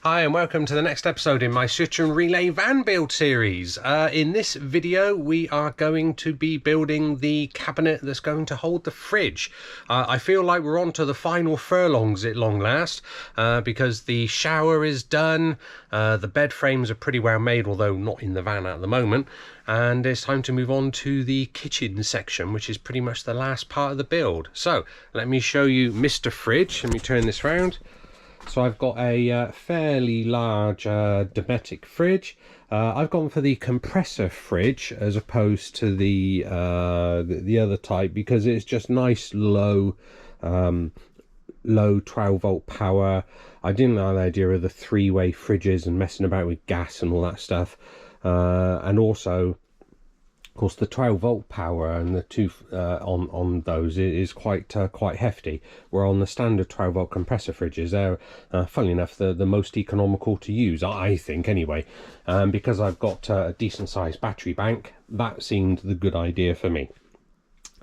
Hi and welcome to the next episode in my switch and relay van build series. In this video we are going to be building the cabinet that's going to hold the fridge. I feel like we're on to the final furlongs at long last, because the shower is done, the bed frames are pretty well made, although not in the van at the moment, and it's time to move on to the kitchen section, which is pretty much the last part of the build. So let me show you Mr. Fridge. Let me turn this round. So I've got a fairly large Dometic fridge. I've gone for the compressor fridge as opposed to the other type because it's just nice low 12 volt power. I didn't like the idea of the three-way fridges and messing about with gas and all that stuff, and also of course the 12 volt power and the two on those is quite hefty, where on the standard 12 volt compressor fridges they're funnily enough the most economical to use, I think anyway. Because I've got a decent sized battery bank, that seemed the good idea for me.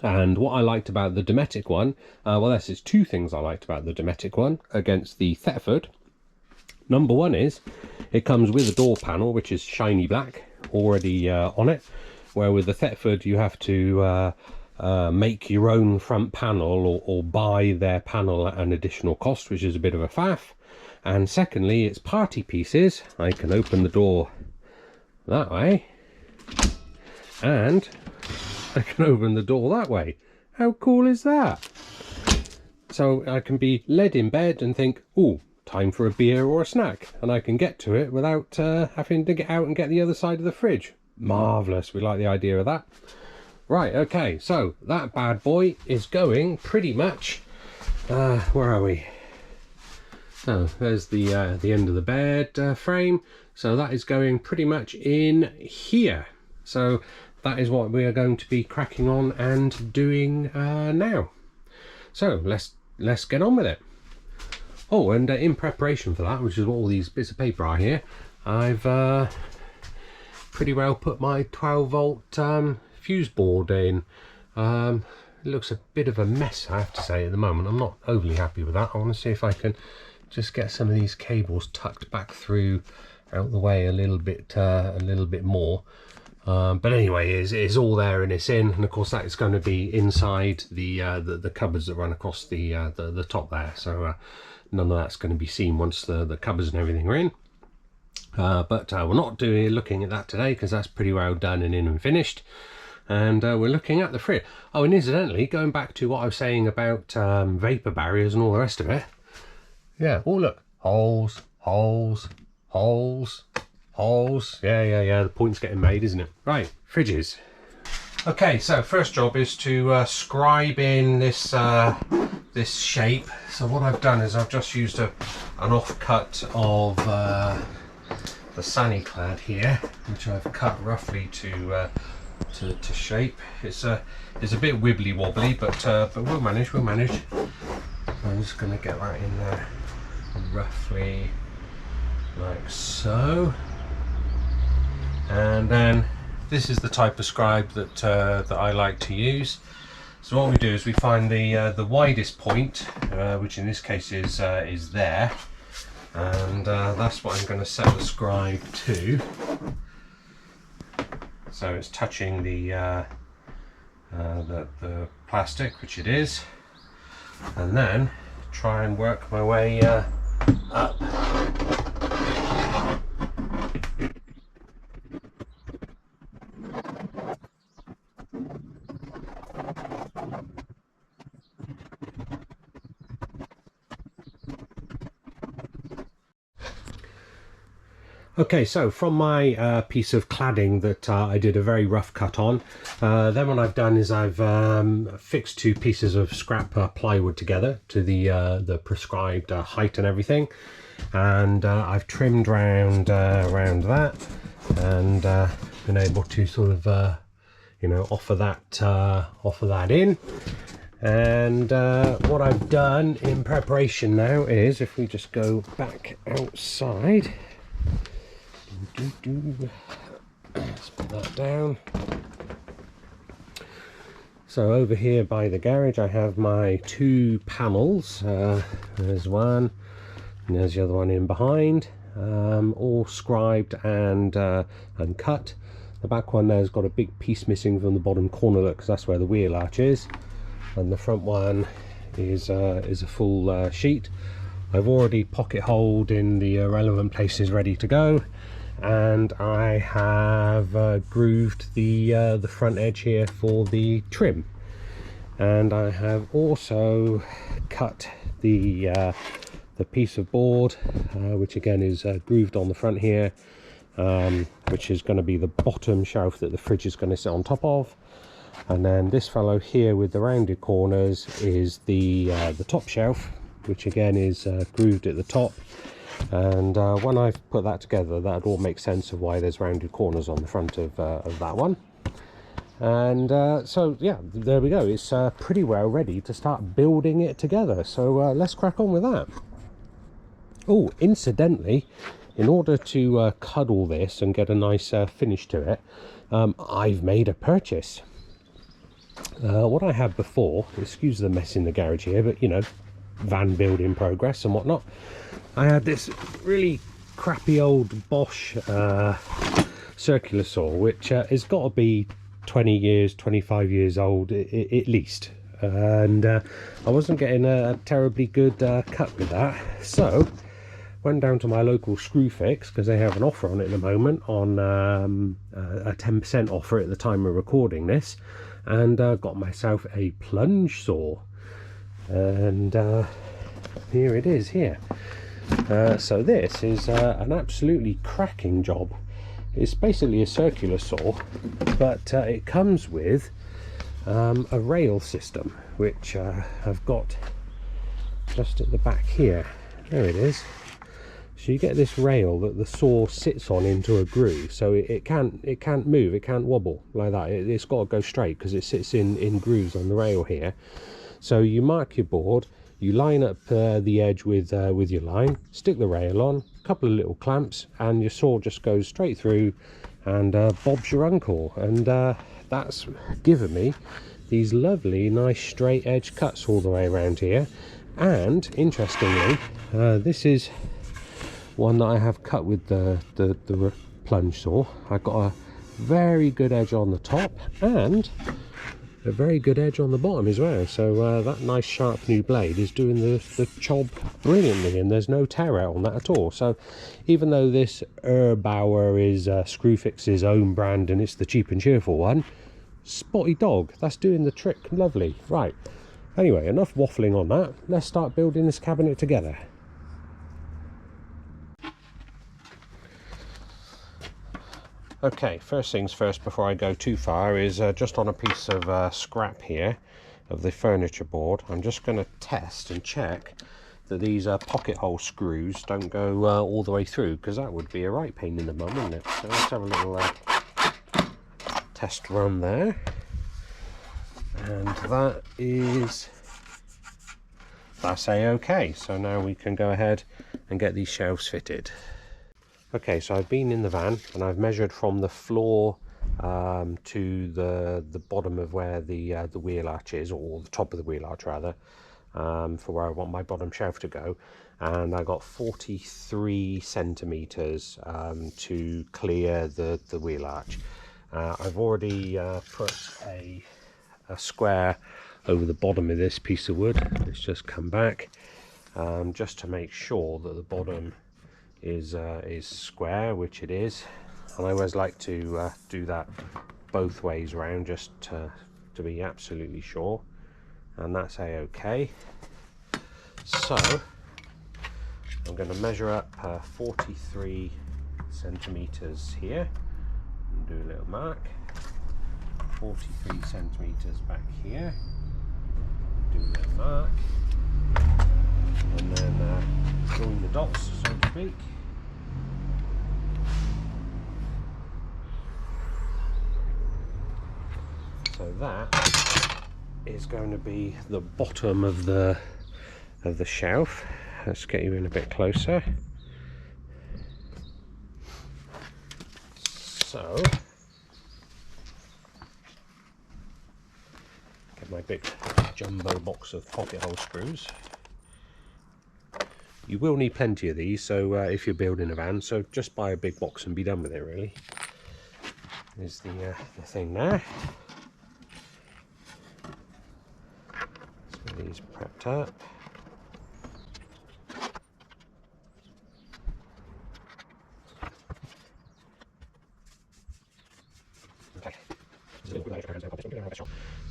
And what I liked about the Dometic one, well, there's two things I liked about the Dometic one against the Thetford. Number one is it comes with a door panel which is shiny black already on it, where with the Thetford you have to make your own front panel or buy their panel at an additional cost, which is a bit of a faff. And secondly, it's party pieces. I can open the door that way and I can open the door that way. How cool is that? So I can be led in bed and think, oh, time for a beer or a snack, and I can get to it without having to get out and get the other side of the fridge. Marvellous, we like the idea of that. Right, okay, so that bad boy is going pretty much, where are we? So there's the end of the bed frame, so that is going pretty much in here. So that is what we are going to be cracking on and doing now. So let's get on with it. Oh, and in preparation for that, which is what all these bits of paper are here, I've pretty well put my 12 volt fuse board in. It looks a bit of a mess, I have to say, at the moment. I'm not overly happy with that. I want to see if I can just get some of these cables tucked back through out the way a little bit more. But anyway, it's all there and it's in, and of course that is going to be inside the cupboards that run across the top there. So none of that's going to be seen once the cupboards and everything are in. But we're not looking at that today because that's pretty well done and in and finished. And we're looking at the fridge. Oh, and incidentally, going back to what I was saying about vapor barriers and all the rest of it. Yeah, oh look, holes, holes, holes, holes. Yeah, the point's getting made, isn't it? Right, fridges. Okay, so first job is to scribe in this this shape. So what I've done is I've just used an offcut of the Sunny Clad here, which I've cut roughly to shape. It's a bit wibbly wobbly, but we'll manage. I'm just going to get that in there roughly like so, and then this is the type of scribe that I like to use. So what we do is we find the widest point, which in this case is there. And that's what I'm going to set the scribe to, so it's touching the plastic, which it is, and then try and work my way up. Okay, so from my piece of cladding that I did a very rough cut on, then what I've done is I've fixed two pieces of scrap plywood together to the prescribed height and everything, and I've trimmed round that and been able to sort of offer that in. And what I've done in preparation now is, if we just go back outside. Let's put that down. So over here by the garage I have my two panels. There's one, And there's the other one in behind, all scribed and cut. The back one there's got a big piece missing from the bottom corner because that's where the wheel arch is, and the front one is a full sheet. I've already pocket holed in the relevant places ready to go, and I have grooved the front edge here for the trim, and I have also cut the piece of board which again is grooved on the front here, which is going to be the bottom shelf that the fridge is going to sit on top of. And then this fellow here with the rounded corners is the top shelf, which again is grooved at the top. And when I've put that together, that all makes sense of why there's rounded corners on the front of that one. And so yeah, there we go. It's pretty well ready to start building it together. So let's crack on with that. Oh, incidentally, in order to cuddle this and get a nice finish to it, I've made a purchase. What I had before, excuse the mess in the garage here, but you know, van build in progress and whatnot, I had this really crappy old Bosch circular saw, which has got to be 20 years, 25 years old at least. And I wasn't getting a terribly good cut with that, so went down to my local screw fix because they have an offer on it at the moment, on a 10% offer at the time of recording this, and got myself a plunge saw, and here it is here. So this is an absolutely cracking job. It's basically a circular saw, but it comes with a rail system, which I've got just at the back here. There it is. So you get this rail that the saw sits on into a groove, so it can't move, it can't wobble like that. It's got to go straight because it sits in grooves on the rail here. So you mark your board, you line up the edge with your line, stick the rail on, a couple of little clamps, and your saw just goes straight through, and Bob's your uncle. And that's given me these lovely, nice straight edge cuts all the way around here. And interestingly, this is one that I have cut with the plunge saw. I've got a very good edge on the top and a very good edge on the bottom as well. So that nice sharp new blade is doing the job brilliantly, and there's no tear out on that at all. So even though this Erbauer is Screwfix's own brand and it's the cheap and cheerful one, spotty dog, that's doing the trick lovely. Right, anyway, enough waffling on that. Let's start building this cabinet together. Okay, first things first, before I go too far, is just on a piece of scrap here of the furniture board, I'm just going to test and check that these pocket hole screws don't go all the way through, because that would be a right pain in the bum, wouldn't it? So let's have a little test run there, and that's a-okay. So now we can go ahead and get these shelves fitted. Okay, so I've been in the van and I've measured from the floor to the bottom of where the wheel arch is, or the top of the wheel arch rather, for where I want my bottom shelf to go, and I got 43 centimeters to clear the wheel arch. I've already put a square over the bottom of this piece of wood. It's just come back, just to make sure that the bottom is square, which it is. And I always like to do that both ways around, just to be absolutely sure, and that's a-okay. So I'm going to measure up 43 centimeters here and do a little mark, 43 centimeters back here, do a little mark, and then join the dots, so to speak. So that is going to be the bottom of the shelf. Let's get you in a bit closer. So get my big jumbo box of pocket hole screws. you will need plenty of these, so if you're building a van, so just buy a big box and be done with it, really. There's the thing there. So these prepped up.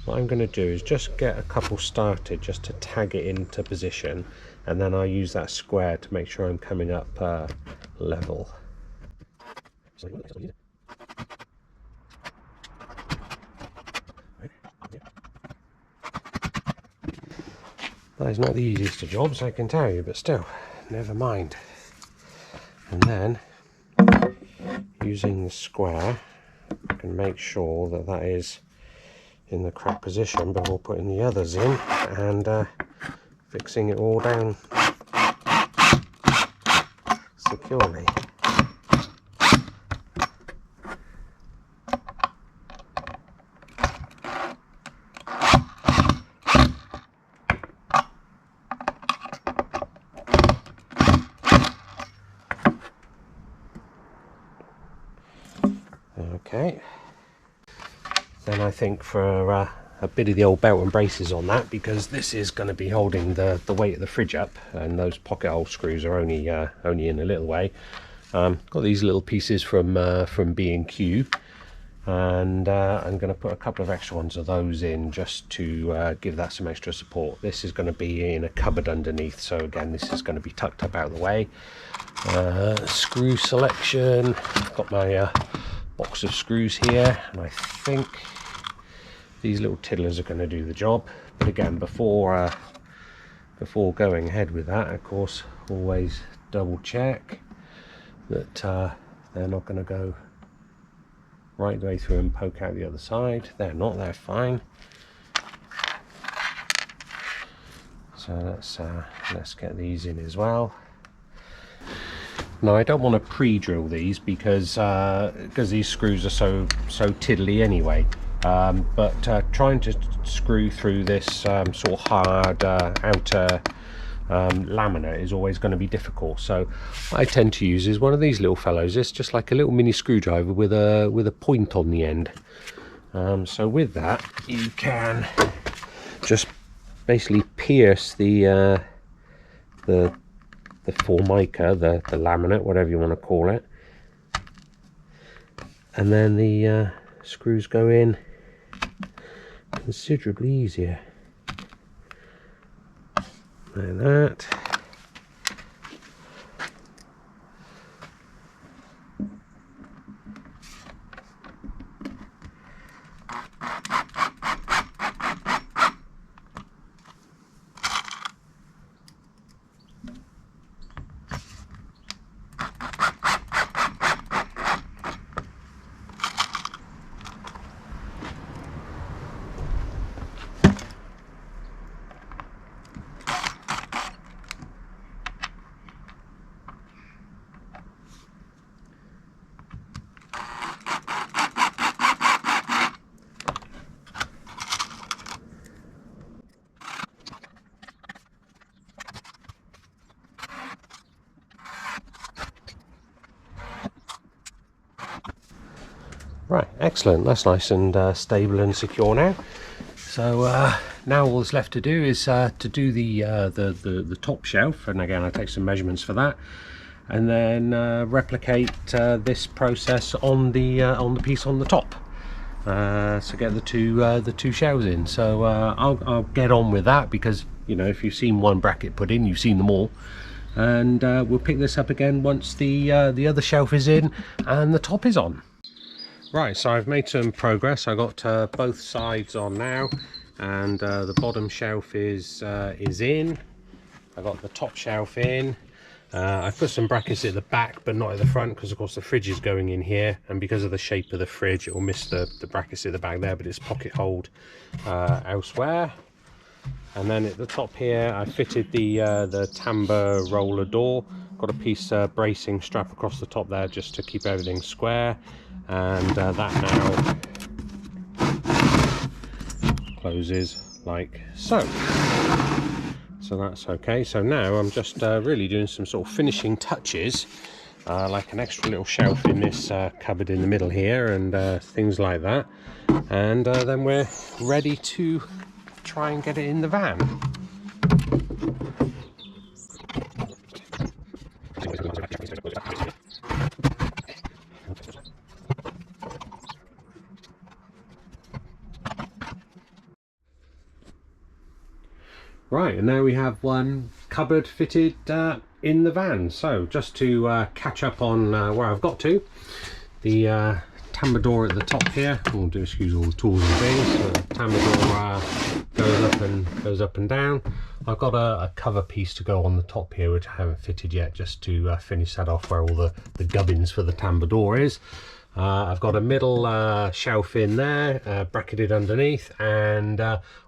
What I'm going to do is just get a couple started just to tag it into position, and then I'll use that square to make sure I'm coming up level. That is not the easiest of jobs, I can tell you, but still, never mind. And then, using the square, I can make sure that that is in the correct position before putting the others in and fixing it all down securely. Okay, then I think for a bit of the old belt and braces on that, because this is going to be holding the weight of the fridge up, and those pocket hole screws are only in a little way. Got these little pieces from B&Q, and I'm going to put a couple of extra ones of those in just to give that some extra support. This is going to be in a cupboard underneath, so again this is going to be tucked up out of the way. Screw selection, got my box of screws here, and I think these little tiddlers are going to do the job. But again, before going ahead with that, of course, always double check that they're not going to go right the way through and poke out the other side. They're not, they're fine. So let's get these in as well. Now I don't want to pre-drill these because these screws are so tiddly anyway, but trying to screw through this sort of hard outer laminate is always going to be difficult. So what I tend to use is one of these little fellows. It's just like a little mini screwdriver with a point on the end. So with that you can just basically pierce the formica, the laminate, whatever you want to call it, and then the screws go in considerably easier like that. Right, excellent. That's nice and stable and secure now. So now all that's left to do is to do the top shelf, and again I take some measurements for that, and then replicate this process on the piece on the top. So get the two shelves in. So I'll get on with that, because you know, if you've seen one bracket put in, you've seen them all. And we'll pick this up again once the other shelf is in and the top is on. Right, so I've made some progress. I got both sides on now, and the bottom shelf is in. I got the top shelf in. I've put some brackets at the back but not at the front, because of course the fridge is going in here, and because of the shape of the fridge it will miss the brackets at the back there, but it's pocket holed elsewhere. And then at the top here I fitted the timber roller door. Got a piece bracing strap across the top there just to keep everything square, and that now closes like so. so that's okay. So now I'm just really doing some sort of finishing touches, like an extra little shelf in this cupboard in the middle here, and things like that, and then we're ready to try and get it in the van. Right, and now we have one cupboard fitted in the van. So just to catch up on where I've got to, the tambour door at the top here, we'll do excuse all the tools and things. So the tambour door goes up and down. I've got a cover piece to go on the top here, which I haven't fitted yet, just to finish that off where all the gubbins for the tambour door is. I've got a middle shelf in there, bracketed underneath, and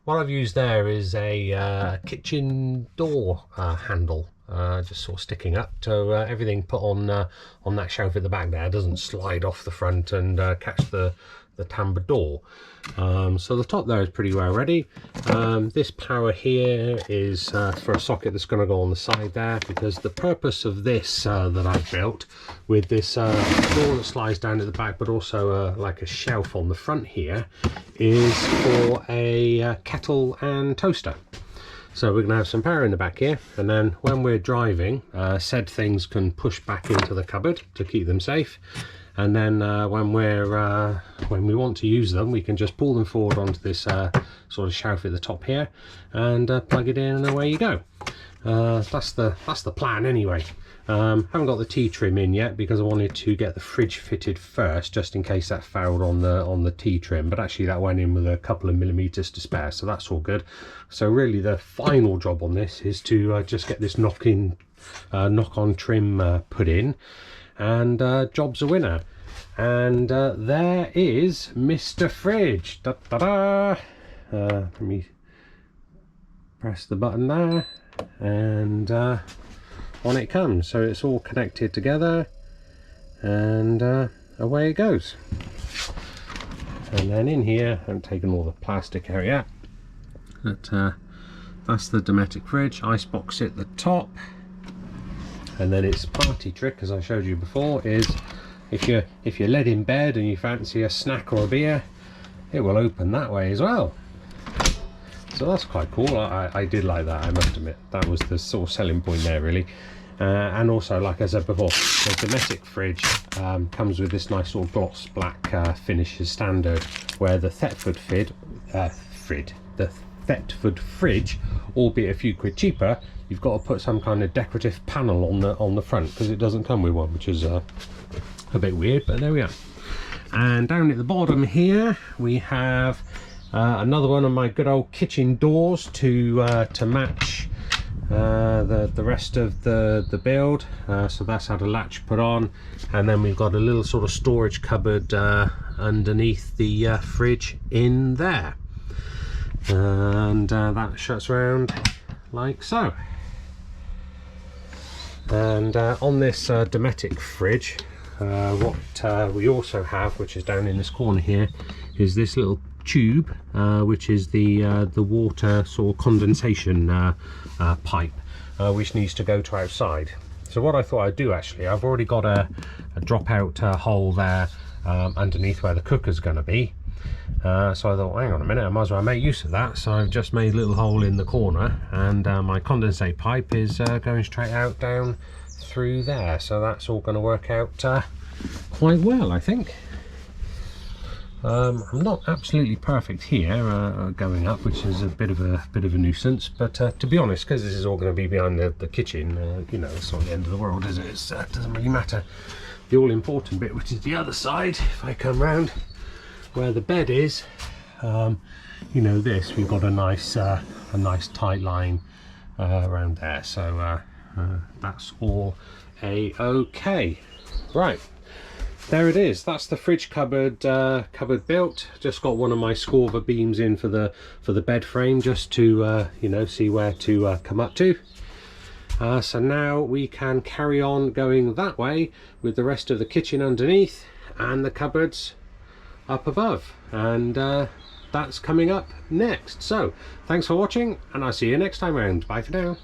what I've used there is a kitchen door handle, just sort of sticking up, so everything put on that shelf at the back there doesn't slide off the front and catch the tambour door. So the top there is pretty well ready. This power here is for a socket that's going to go on the side there, because the purpose of this that I've built with this door that slides down at the back, but also like a shelf on the front here, is for a kettle and toaster. So we're going to have some power in the back here, and then when we're driving, said things can push back into the cupboard to keep them safe. And then when we want to use them, we can just pull them forward onto this sort of shelf at the top here, and plug it in, and away you go. That's the plan anyway. Haven't got the T-trim in yet because I wanted to get the fridge fitted first, just in case that failed on the T-trim. But actually that went in with a couple of millimeters to spare, so that's all good. So really the final job on this is to just get this knock-on trim put in, and job's a winner. And there is Mr. Fridge. Da, da, da. Let me press the button there, and on it comes. So it's all connected together, and away it goes. And then in here, I'm taking all the plastic area. That's the Dometic fridge, icebox at the top. And then its party trick, as I showed you before, is if you're led in bed and you fancy a snack or a beer, it will open that way as well. So that's quite cool. I did like that, I must admit. That was the sort of selling point there, really. And also, like I said before, the Dometic fridge comes with this nice sort of gloss black finish as standard, where the Thetford fridge, albeit a few quid cheaper, you've got to put some kind of decorative panel on the front, because it doesn't come with one, which is a bit weird, but there we are. And down at the bottom here we have another one of my good old kitchen doors to match the rest of the build. So that's had a latch put on, and then we've got a little sort of storage cupboard underneath the fridge in there, and that shuts around like so. And on this Dometic fridge, what we also have, which is down in this corner here, is this little tube, which is the water sort of condensation pipe, which needs to go to outside. So what I thought I'd do, actually, I've already got a dropout hole there underneath where the cooker's going to be. So I thought, hang on a minute, I might as well make use of that. So I've just made a little hole in the corner, and my condensate pipe is going straight out down through there. So that's all going to work out quite well, I think. I'm not absolutely perfect here going up, which is a bit of a nuisance. But to be honest, because this is all going to be behind the kitchen, you know, it's not the end of the world, is it? It doesn't really matter. The all important bit, which is the other side, if I come round where the bed is, you know, we've got a nice tight line around there, so that's all okay. Right, there it is. That's the fridge cupboard built. Just got one of my Scorva beams in for the bed frame, just to you know, see where to come up to. So now we can carry on going that way with the rest of the kitchen underneath and the cupboards up above, and that's coming up next. So thanks for watching, and I'll see you next time around. Bye for now.